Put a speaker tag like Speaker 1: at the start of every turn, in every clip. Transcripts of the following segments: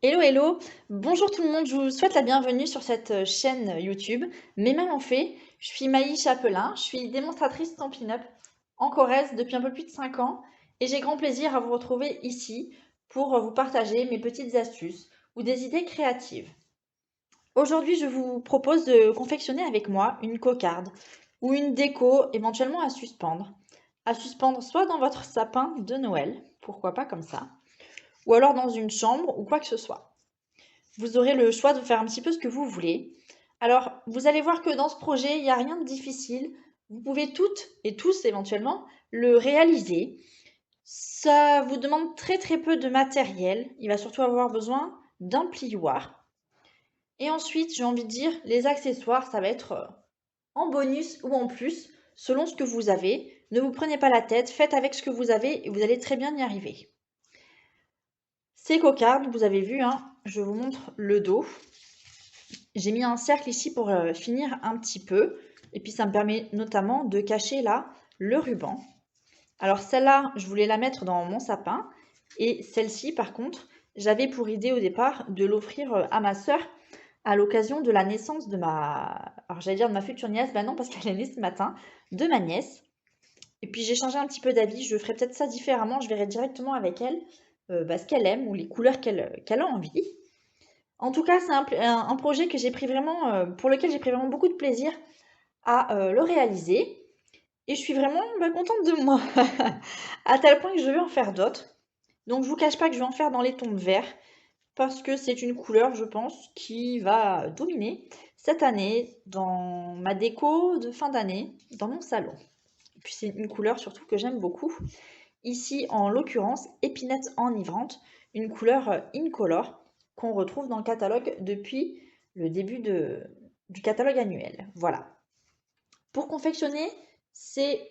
Speaker 1: Hello, hello! Bonjour tout le monde, je vous souhaite la bienvenue sur cette chaîne YouTube. Mais même en fait, je suis Maï Chapelain, je suis démonstratrice Stampin' Up en Corrèze depuis un peu plus de 5 ans et j'ai grand plaisir à vous retrouver ici pour vous partager mes petites astuces ou des idées créatives. Aujourd'hui, je vous propose de confectionner avec moi une cocarde ou une déco éventuellement à suspendre. À suspendre soit dans votre sapin de Noël, pourquoi pas comme ça, ou alors dans une chambre ou quoi que ce soit. Vous aurez le choix de faire un petit peu ce que vous voulez. Alors, vous allez voir que dans ce projet, il n'y a rien de difficile. Vous pouvez toutes et tous éventuellement le réaliser. Ça vous demande très très peu de matériel. Il va surtout avoir besoin d'un plioir. Et ensuite, j'ai envie de dire, les accessoires, ça va être en bonus ou en plus, selon ce que vous avez. Ne vous prenez pas la tête, faites avec ce que vous avez et vous allez très bien y arriver. Ces cocardes, vous avez vu, hein, je vous montre le dos. J'ai mis un cercle ici pour finir un petit peu. Et puis ça me permet notamment de cacher là le ruban. Alors celle-là, je voulais la mettre dans mon sapin. Et celle-ci, par contre, j'avais pour idée au départ de l'offrir à ma sœur à l'occasion de la naissance de ma... Alors j'allais dire de ma future nièce, ben non parce qu'elle est née ce matin, de ma nièce. Et puis j'ai changé un petit peu d'avis, je ferai peut-être ça différemment, je verrai directement avec elle ce qu'elle aime ou les couleurs qu'elle a envie. En tout cas, c'est un projet que j'ai pris vraiment, pour lequel j'ai pris vraiment beaucoup de plaisir à le réaliser. Et je suis vraiment contente de moi, à tel point que je vais en faire d'autres. Donc je vous cache pas que je vais en faire dans les tons de vert, parce que c'est une couleur, je pense, qui va dominer cette année dans ma déco de fin d'année, dans mon salon. Et puis c'est une couleur surtout que j'aime beaucoup. Ici, en l'occurrence, épinette enivrante, une couleur incolore qu'on retrouve dans le catalogue depuis le début du catalogue annuel. Voilà. Pour confectionner ces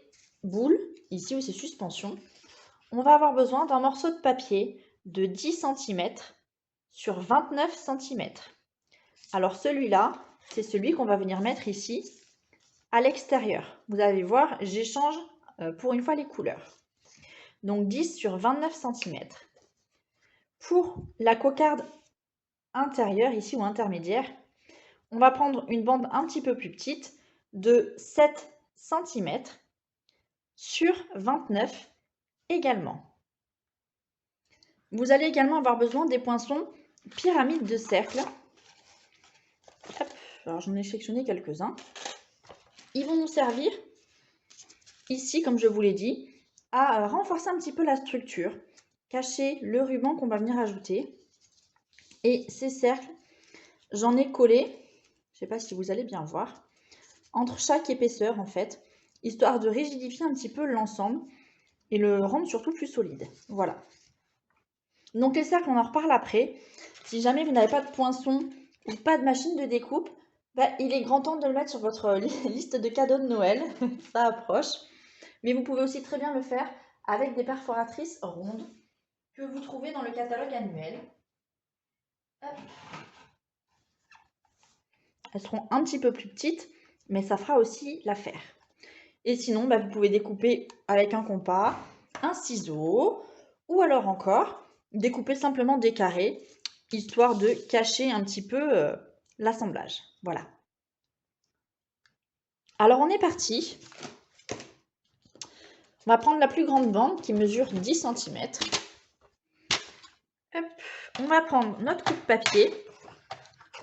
Speaker 1: boules, ici où c'est suspension, on va avoir besoin d'un morceau de papier de 10 cm sur 29 cm. Alors celui-là, c'est celui qu'on va venir mettre ici à l'extérieur. Vous allez voir, j'échange pour une fois les couleurs. Donc 10 sur 29 cm. Pour la cocarde intérieure, ici ou intermédiaire, on va prendre une bande un petit peu plus petite de 7 cm sur 29 également. Vous allez également avoir besoin des poinçons pyramide de cercle. Hop, alors j'en ai sélectionné quelques-uns. Ils vont nous servir, ici, comme je vous l'ai dit, à renforcer un petit peu la structure, cacher le ruban qu'on va venir ajouter. Et ces cercles, j'en ai collé, je ne sais pas si vous allez bien voir, entre chaque épaisseur en fait, histoire de rigidifier un petit peu l'ensemble et le rendre surtout plus solide. Voilà. Donc les cercles, on en reparle après. Si jamais vous n'avez pas de poinçon ou pas de machine de découpe, il est grand temps de le mettre sur votre liste de cadeaux de Noël. Ça approche. Mais vous pouvez aussi très bien le faire avec des perforatrices rondes que vous trouvez dans le catalogue annuel. Hop. Elles seront un petit peu plus petites, mais ça fera aussi l'affaire. Et sinon, vous pouvez découper avec un compas, un ciseau, ou alors encore, découper simplement des carrés, histoire de cacher un petit peu l'assemblage. Voilà. Alors on est parti. On va prendre la plus grande bande qui mesure 10 cm. Hop. On va prendre notre coupe-papier.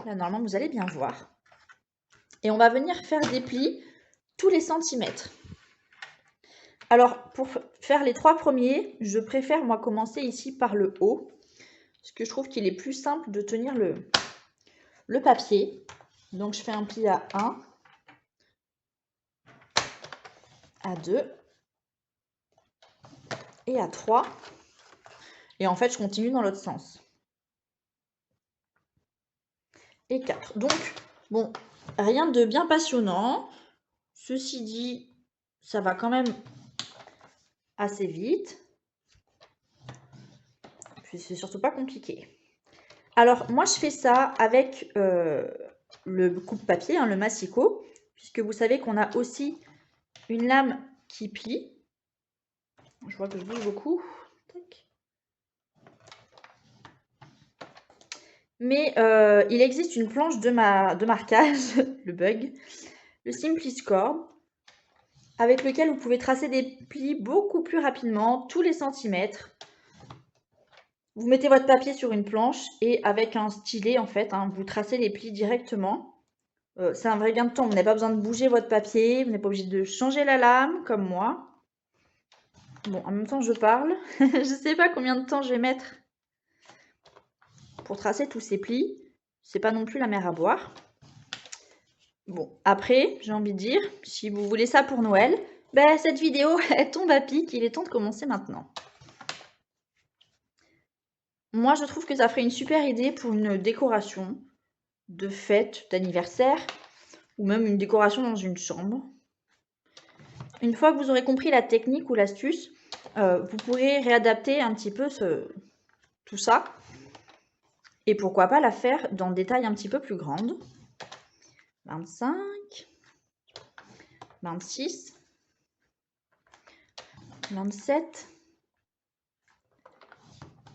Speaker 1: Là, normalement, vous allez bien voir. Et on va venir faire des plis tous les centimètres. Alors, pour faire les 3 premiers, je préfère, moi, commencer ici par le haut, parce que je trouve qu'il est plus simple de tenir le papier. Donc, je fais un pli à 1, à 2 et à 3. Et en fait, je continue dans l'autre sens. Et 4. Donc, bon, rien de bien passionnant. Ceci dit, ça va quand même assez vite. Puis, c'est surtout pas compliqué. Alors, moi, je fais ça avec le coupe-papier, hein, le massicot, puisque vous savez qu'on a aussi une lame qui plie. Je vois que je bouge beaucoup. Tac. Mais il existe une planche de marquage, le bug, le Simpliscore, avec lequel vous pouvez tracer des plis beaucoup plus rapidement, tous les centimètres. Vous mettez votre papier sur une planche et avec un stylet, en fait, hein, vous tracez les plis directement. C'est un vrai gain de temps. Vous n'avez pas besoin de bouger votre papier, vous n'êtes pas obligé de changer la lame, comme moi. Bon, en même temps, je parle. Je ne sais pas combien de temps je vais mettre pour tracer tous ces plis. C'est pas non plus la mer à boire. Bon, après, j'ai envie de dire, si vous voulez ça pour Noël, ben, cette vidéo, elle tombe à pic. Il est temps de commencer maintenant. Moi, je trouve que ça ferait une super idée pour une décoration de fête, d'anniversaire, ou même une décoration dans une chambre. Une fois que vous aurez compris la technique ou l'astuce, vous pourrez réadapter un petit peu tout ça. Et pourquoi pas la faire dans des tailles un petit peu plus grandes. 25, 26, 27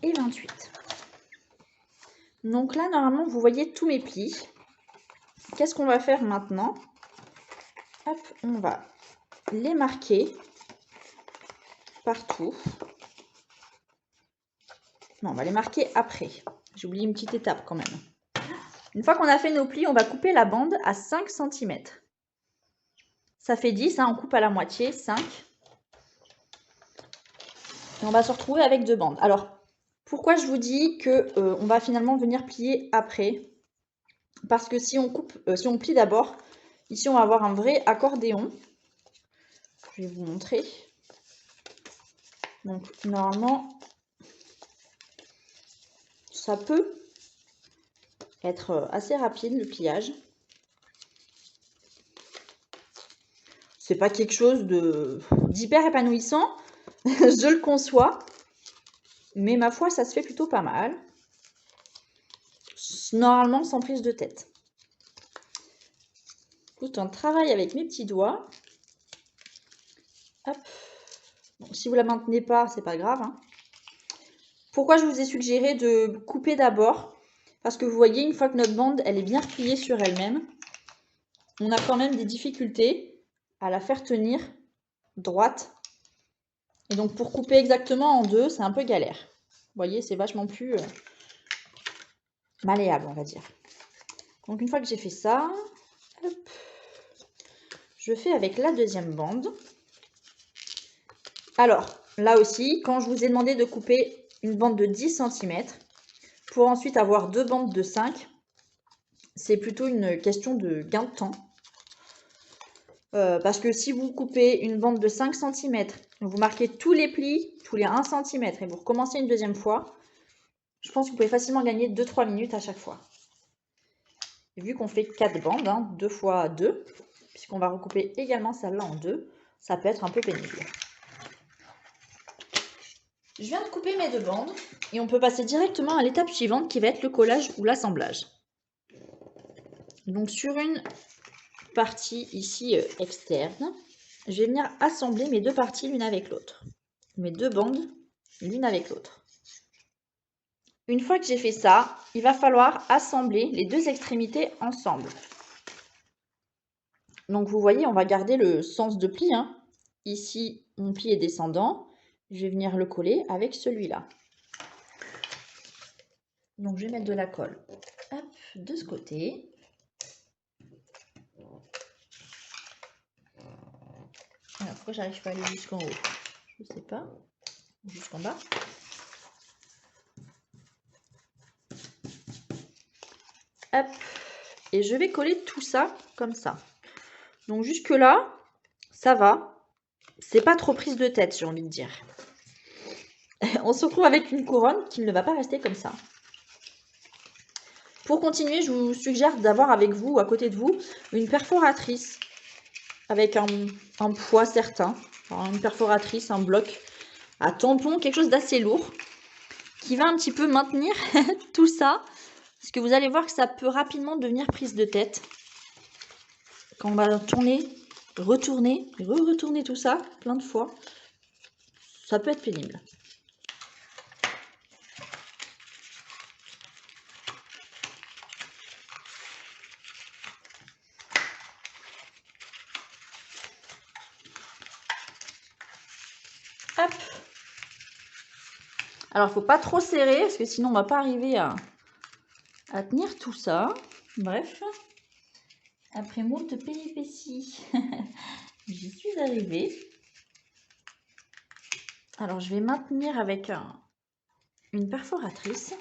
Speaker 1: et 28. Donc là, normalement, vous voyez tous mes plis. Qu'est-ce qu'on va faire maintenant? Hop, on va les marquer partout. Non, on va les marquer après. J'ai oublié une petite étape quand même. Une fois qu'on a fait nos plis, on va couper la bande à 5 cm. Ça fait 10, hein, on coupe à la moitié, 5. Et on va se retrouver avec 2 bandes. Alors, pourquoi je vous dis que on va finalement venir plier après? Parce que si on plie d'abord, ici on va avoir un vrai accordéon. Je vais vous montrer. Donc normalement, ça peut être assez rapide le pliage. C'est pas quelque chose d'hyper épanouissant, je le conçois, mais ma foi, ça se fait plutôt pas mal. Normalement, sans prise de tête. Écoute, on travaille avec mes petits doigts. Hop. Bon, si vous la maintenez pas, c'est pas grave, hein. Pourquoi je vous ai suggéré de couper d'abord? Parce que vous voyez, une fois que notre bande elle est bien repliée sur elle-même, on a quand même des difficultés à la faire tenir droite. Et donc pour couper exactement en deux, c'est un peu galère. Vous voyez, c'est vachement plus malléable, on va dire. Donc une fois que j'ai fait ça, hop, je fais avec la deuxième bande. Alors, là aussi, quand je vous ai demandé de couper une bande de 10 cm, pour ensuite avoir deux bandes de 5, c'est plutôt une question de gain de temps. Parce que si vous coupez une bande de 5 cm, vous marquez tous les plis, tous les 1 cm, et vous recommencez une deuxième fois, je pense que vous pouvez facilement gagner 2-3 minutes à chaque fois. Et vu qu'on fait 4 bandes, hein, 2 fois 2, puisqu'on va recouper également celle-là en 2, ça peut être un peu pénible. Je viens de couper mes 2 bandes, et on peut passer directement à l'étape suivante qui va être le collage ou l'assemblage. Donc sur une partie ici externe, je vais venir assembler mes deux parties l'une avec l'autre. Mes 2 bandes l'une avec l'autre. Une fois que j'ai fait ça, il va falloir assembler les 2 extrémités ensemble. Donc vous voyez, on va garder le sens de pli, hein. Ici, mon pli est descendant. Je vais venir le coller avec celui-là. Donc je vais mettre de la colle, hop, de ce côté. Alors, pourquoi j'arrive pas à aller jusqu'en haut? Je sais pas. Jusqu'en bas. Hop. Et je vais coller tout ça comme ça. Donc jusque là, ça va. C'est pas trop prise de tête, j'ai envie de dire. On se retrouve avec une couronne qui ne va pas rester comme ça. Pour continuer, je vous suggère d'avoir avec vous, à côté de vous, une perforatrice avec un poids certain. Alors, une perforatrice, un bloc à tampon, quelque chose d'assez lourd qui va un petit peu maintenir tout ça. Parce que vous allez voir que ça peut rapidement devenir prise de tête. Quand on va tourner, retourner, retourner tout ça plein de fois, ça peut être pénible. Alors, il ne faut pas trop serrer parce que sinon, on ne va pas arriver à tenir tout ça. Bref, après moult péripéties, j'y suis arrivée. Alors, je vais maintenir avec une perforatrice.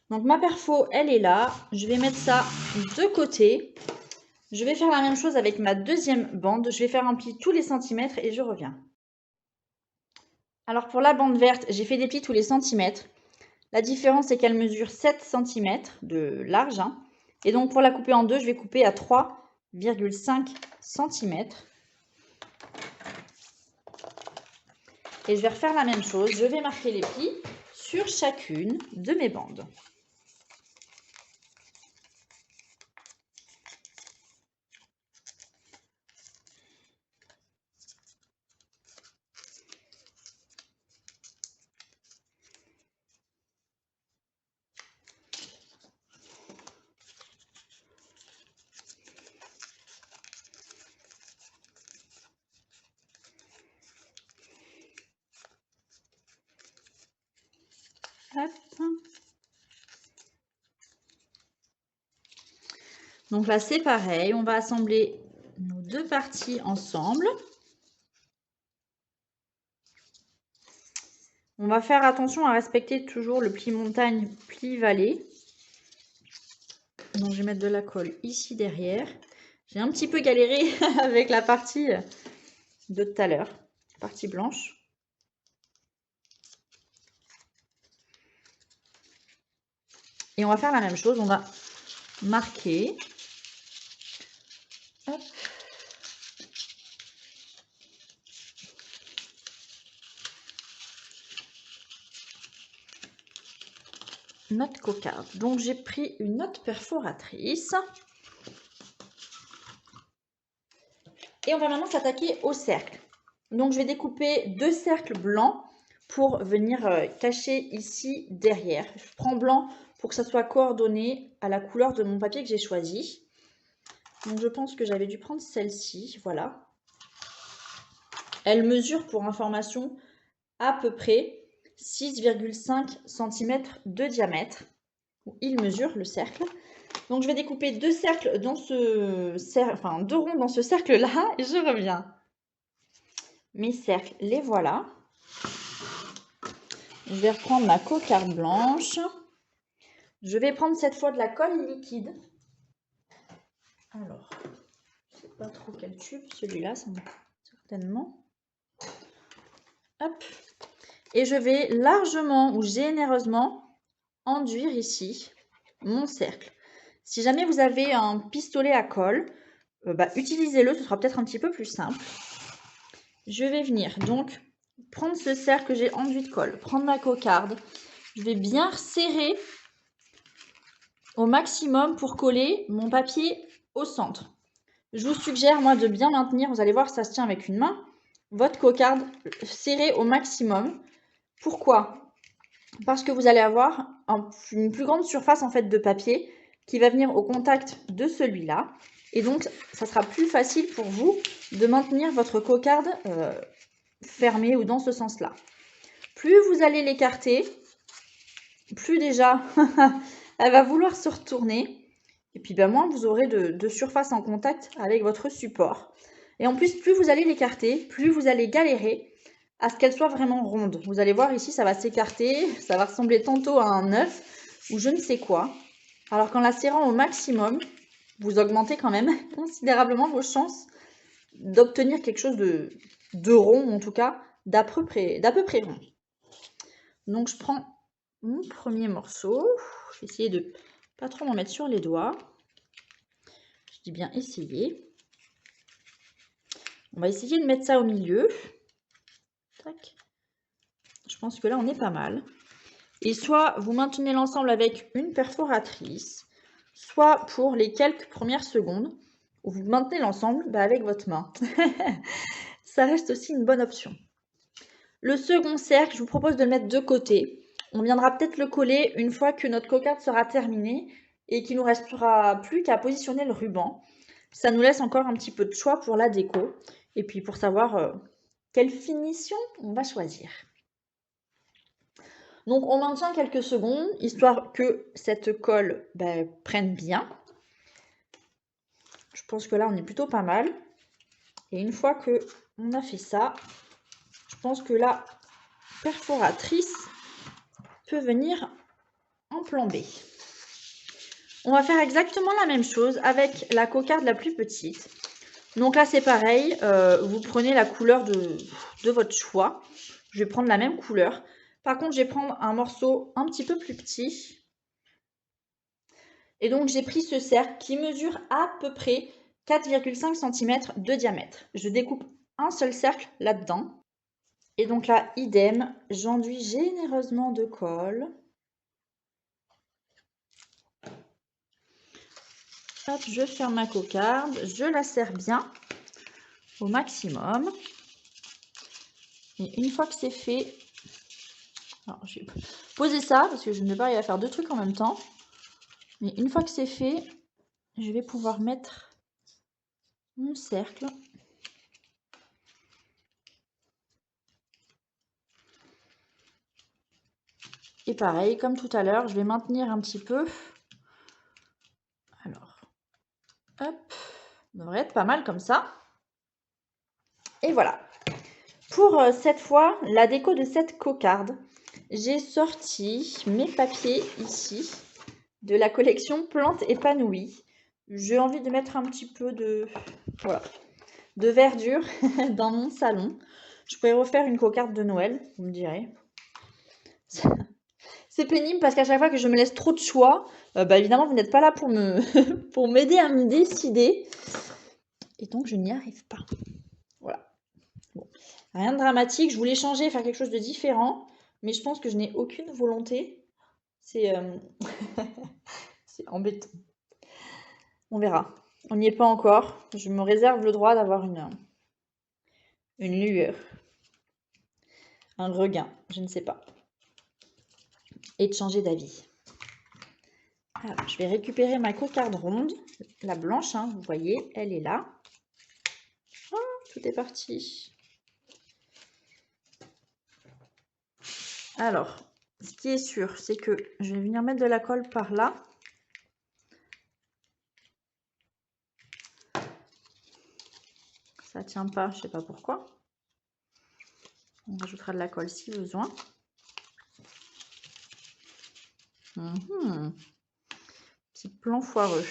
Speaker 1: Donc, ma perfo, elle est là. Je vais mettre ça de côté. Je vais faire la même chose avec ma deuxième bande. Je vais faire un pli tous les centimètres et je reviens. Alors, pour la bande verte, j'ai fait des plis tous les centimètres. La différence, c'est qu'elle mesure 7 cm de large. Hein. Et donc, pour la couper en deux, je vais couper à 3,5 cm. Et je vais refaire la même chose. Je vais marquer les plis sur chacune de mes bandes. Hop. Donc là, c'est pareil. On va assembler nos deux parties ensemble. On va faire attention à respecter toujours le pli montagne, pli vallée. Donc, je vais mettre de la colle ici derrière. J'ai un petit peu galéré avec la partie de tout à l'heure, partie blanche. Et on va faire la même chose. On va marquer. Hop. Notre cocarde. Donc, j'ai pris une autre perforatrice. Et on va maintenant s'attaquer au cercle. Donc, je vais découper deux cercles blancs pour venir cacher ici derrière. Je prends blanc pour que ça soit coordonné à la couleur de mon papier que j'ai choisi. Donc, je pense que j'avais dû prendre celle-ci. Voilà. Elle mesure, pour information, à peu près 6,5 cm de diamètre. Il mesure le cercle. Donc, je vais découper deux cercles dans ce cercle, enfin deux ronds dans ce cercle-là et je reviens. Mes cercles, les voilà. Je vais reprendre ma cocarde blanche. Je vais prendre cette fois de la colle liquide. Alors, je ne sais pas trop quel tube, celui-là, certainement. Hop. Et je vais largement ou généreusement enduire ici mon cercle. Si jamais vous avez un pistolet à colle, utilisez-le, ce sera peut-être un petit peu plus simple. Je vais venir donc prendre ce cercle que j'ai enduit de colle, prendre ma cocarde. Je vais bien serrer au maximum pour coller mon papier au centre. Je vous suggère, moi, de bien maintenir, vous allez voir, ça se tient avec une main, votre cocarde serrée au maximum. Pourquoi? Parce que vous allez avoir une plus grande surface en fait de papier qui va venir au contact de celui-là. Et donc, ça sera plus facile pour vous de maintenir votre cocarde fermée ou dans ce sens-là. Plus vous allez l'écarter, plus déjà elle va vouloir se retourner. Et puis moins vous aurez de surface en contact avec votre support. Et en plus, plus vous allez l'écarter, plus vous allez galérer à ce qu'elle soit vraiment ronde. Vous allez voir ici, ça va s'écarter, ça va ressembler tantôt à un œuf ou je ne sais quoi. Alors qu'en la serrant au maximum, vous augmentez quand même considérablement vos chances d'obtenir quelque chose de rond, en tout cas d'à peu près rond. Donc je prends mon premier morceau. Je vais essayer de pas trop m'en mettre sur les doigts. Je dis bien essayer. On va essayer de mettre ça au milieu. Tac. Je pense que là, on est pas mal. Et soit vous maintenez l'ensemble avec une perforatrice, soit pour les quelques premières secondes, vous maintenez l'ensemble avec votre main. Ça reste aussi une bonne option. Le second cercle, je vous propose de le mettre de côté. On viendra peut-être le coller une fois que notre cocarde sera terminée et qu'il ne nous restera plus qu'à positionner le ruban. Ça nous laisse encore un petit peu de choix pour la déco et puis pour savoir quelle finition on va choisir. Donc on maintient quelques secondes, histoire que cette colle prenne bien. Je pense que là on est plutôt pas mal. Et une fois que on a fait ça, je pense que la perforatrice peut venir en plan B. On va faire exactement la même chose avec la cocarde la plus petite. Donc là c'est pareil, vous prenez la couleur de votre choix. Je vais prendre la même couleur. Par contre je vais prendre un morceau un petit peu plus petit. Et donc j'ai pris ce cercle qui mesure à peu près 4,5 cm de diamètre. Je découpe un seul cercle là-dedans. Et donc là, idem, j'enduis généreusement de colle. Hop, je ferme ma cocarde, je la serre bien au maximum. Et une fois que c'est fait, alors je vais poser ça parce que je ne vais pas arriver à faire deux trucs en même temps. Mais une fois que c'est fait, je vais pouvoir mettre mon cercle. Et pareil, comme tout à l'heure, je vais maintenir un petit peu. Alors, hop, ça devrait être pas mal comme ça. Et voilà. Pour cette fois, la déco de cette cocarde, j'ai sorti mes papiers ici de la collection Plantes épanouies. J'ai envie de mettre un petit peu de, voilà, de verdure dans mon salon. Je pourrais refaire une cocarde de Noël, vous me direz. C'est pénible parce qu'à chaque fois que je me laisse trop de choix, évidemment, vous n'êtes pas là pour pour m'aider à me décider. Et donc, je n'y arrive pas. Voilà. Bon. Rien de dramatique. Je voulais changer, faire quelque chose de différent. Mais je pense que je n'ai aucune volonté. C'est c'est embêtant. On verra. On n'y est pas encore. Je me réserve le droit d'avoir une lueur. Un regain. Je ne sais pas. Et de changer d'avis. Alors, je vais récupérer ma cocarde ronde. La blanche, hein, vous voyez, elle est là. Oh, tout est parti. Alors, ce qui est sûr, c'est que je vais venir mettre de la colle par là. Ça tient pas, je sais pas pourquoi. On rajoutera de la colle si besoin. Petit plan foireux.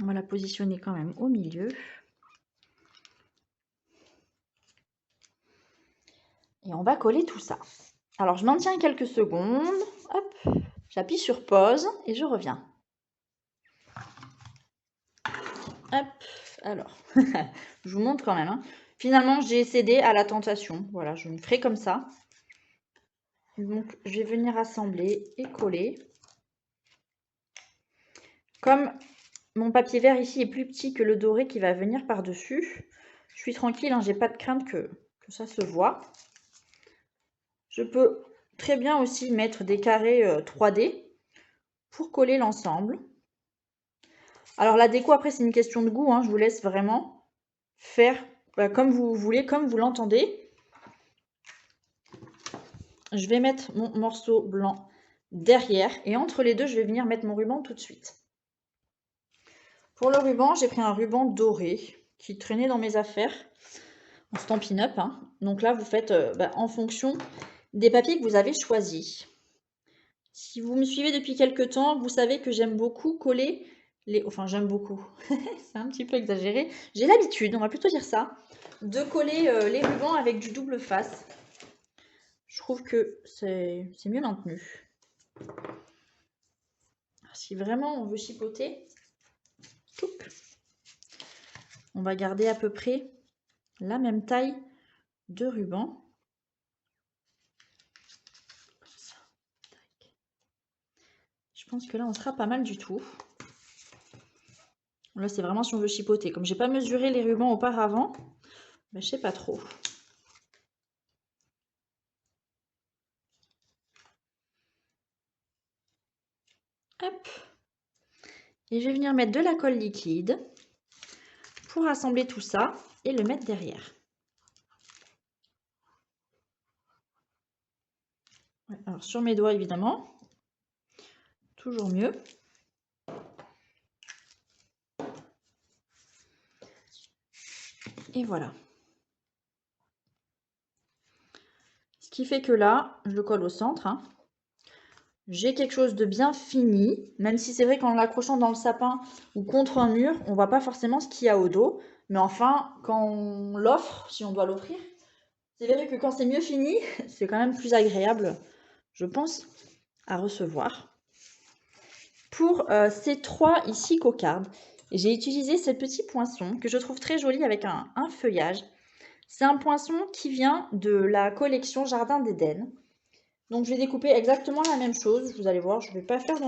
Speaker 1: On va la positionner quand même au milieu. Et on va coller tout ça. Alors, je maintiens quelques secondes. Hop, j'appuie sur pause et je reviens. Hop, alors, je vous montre quand même. Hein. Finalement, j'ai cédé à la tentation. Voilà, je me ferai comme ça. Donc, je vais venir assembler et coller. Comme mon papier vert ici est plus petit que le doré qui va venir par-dessus, je suis tranquille, hein, j'ai pas de crainte que ça se voit. Je peux très bien aussi mettre des carrés 3D pour coller l'ensemble. Alors la déco, après, c'est une question de goût, hein, je vous laisse vraiment faire comme vous voulez, comme vous l'entendez. Je vais mettre mon morceau blanc derrière et entre les deux, je vais venir mettre mon ruban tout de suite. Pour le ruban, j'ai pris un ruban doré qui traînait dans mes affaires en Stampin' Up. Hein. Donc là, vous faites en fonction des papiers que vous avez choisis. Si vous me suivez depuis quelques temps, vous savez que j'aime beaucoup coller les... Enfin, j'aime beaucoup. C'est un petit peu exagéré. J'ai l'habitude, on va plutôt dire ça, de coller les rubans avec du double face. Je trouve que c'est mieux maintenu. Si vraiment on veut chipoter, on va garder à peu près la même taille de ruban. Je pense que là, on sera pas mal du tout. Là, c'est vraiment si on veut chipoter. Comme j'ai pas mesuré les rubans auparavant, je sais pas trop. Hop. Et je vais venir mettre de la colle liquide pour assembler tout ça et le mettre derrière. Ouais, alors sur mes doigts évidemment, toujours mieux. Et voilà. Ce qui fait que là, je le colle au centre, hein. J'ai quelque chose de bien fini, même si c'est vrai qu'en l'accrochant dans le sapin ou contre un mur, on voit pas forcément ce qu'il y a au dos. Mais enfin, quand on l'offre, si on doit l'offrir, c'est vrai que quand c'est mieux fini, c'est quand même plus agréable, je pense, à recevoir. Pour ces 3 ici cocardes, j'ai utilisé ces petits poinçons que je trouve très jolis avec un feuillage. C'est un poinçon qui vient de la collection Jardin d'Éden. Donc je vais découper exactement la même chose. Vous allez voir, je ne vais pas faire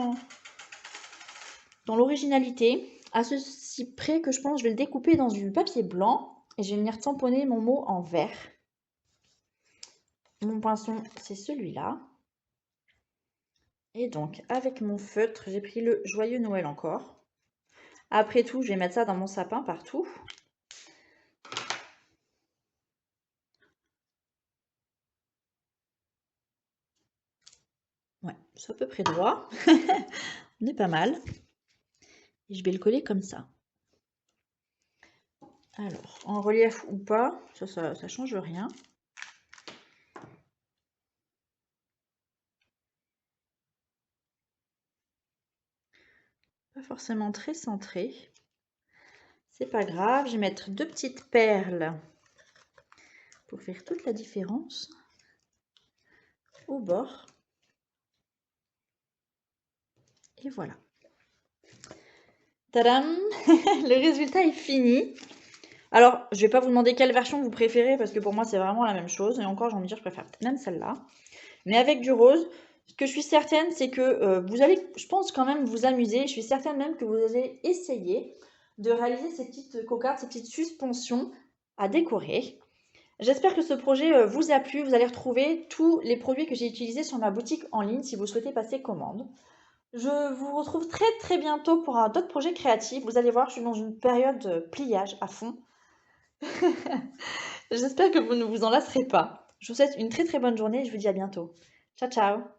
Speaker 1: dans l'originalité. À ceci près que je pense que je vais le découper dans du papier blanc. Et je vais venir tamponner mon mot en vert. Mon pinceau, c'est celui-là. Et donc, avec mon feutre, j'ai pris le Joyeux Noël encore. Après tout, je vais mettre ça dans mon sapin partout. Ouais, c'est à peu près droit. On est pas mal. Et je vais le coller comme ça. Alors, en relief ou pas, ça change rien. Pas forcément très centré. C'est pas grave, je vais mettre 2 petites perles pour faire toute la différence au bord. Et voilà. Tadam! Le résultat est fini. Alors, je vais pas vous demander quelle version vous préférez parce que pour moi c'est vraiment la même chose. Et encore, j'ai envie de dire, je préfère même celle-là. Mais avec du rose, ce que je suis certaine, c'est que vous allez, je pense, quand même vous amuser. Je suis certaine même que vous allez essayer de réaliser ces petites cocardes, ces petites suspensions à décorer. J'espère que ce projet vous a plu. Vous allez retrouver tous les produits que j'ai utilisés sur ma boutique en ligne si vous souhaitez passer commande. Je vous retrouve très très bientôt pour un autre projet créatif. Vous allez voir, je suis dans une période de pliage à fond. J'espère que vous ne vous en lasserez pas. Je vous souhaite une très très bonne journée et je vous dis à bientôt. Ciao ciao!